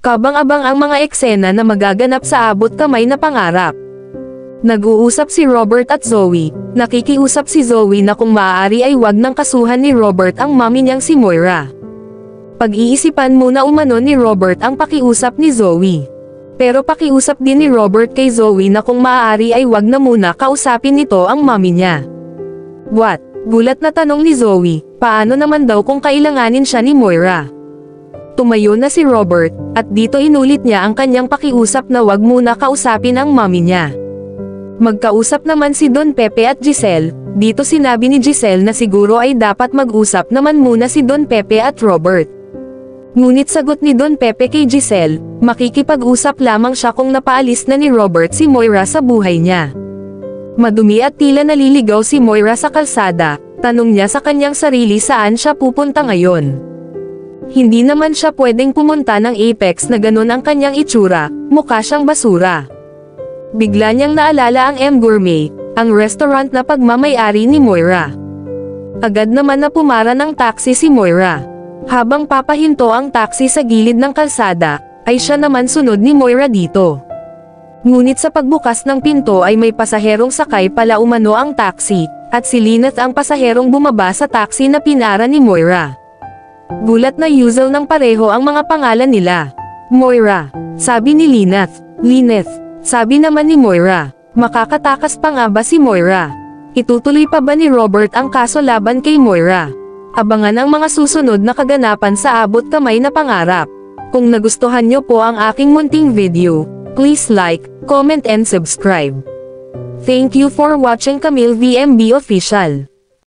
Kabang-abang ang mga eksena na magaganap sa abot kamay na pangarap. Nag-uusap si Robert at Zoe. Nakikiusap si Zoe na kung maaari ay wag nang kasuhan ni Robert ang mami niyang si Moira. Pag-iisipan muna umano ni Robert ang pakiusap ni Zoe. Pero pakiusap din ni Robert kay Zoe na kung maaari ay wag na muna kausapin nito ang mami niya. What? Gulat na tanong ni Zoe, paano naman daw kung kailanganin siya ni Moira? Tumayo na si Robert, at dito inulit niya ang kanyang pakiusap na wag muna kausapin ang mami niya. Magkausap naman si Don Pepe at Giselle. Dito sinabi ni Giselle na siguro ay dapat mag-usap naman muna si Don Pepe at Robert. Ngunit sagot ni Don Pepe kay Giselle, makikipag-usap lamang siya kung napaalis na ni Robert si Moira sa buhay niya. Madumi at tila naliligaw si Moira sa kalsada, tanong niya sa kanyang sarili saan siya pupunta ngayon. Hindi naman siya pwedeng pumunta ng Apex na ganun ang kanyang itsura, mukha siyang basura. Bigla niyang naalala ang M Gourmet, ang restaurant na pagmamay-ari ni Moira. Agad naman na pumara ng taxi si Moira. Habang papahinto ang taxi sa gilid ng kalsada, ay siya naman sunod ni Moira dito. Ngunit sa pagbukas ng pinto ay may pasaherong sakay pala umano ang taxi, at si Lynette ang pasaherong bumaba sa taxi na pinara ni Moira. Gulat na usual ng pareho ang mga pangalan nila. Moira, sabi ni Lynette. Lynette, sabi naman ni Moira. Makakatakas pa nga ba si Moira? Itutuloy pa ba ni Robert ang kaso laban kay Moira? Abangan ang mga susunod na kaganapan sa abot kamay na pangarap. Kung nagustuhan nyo po ang aking munting video, please like, comment and subscribe. Thank you for watching Camille VMB Official.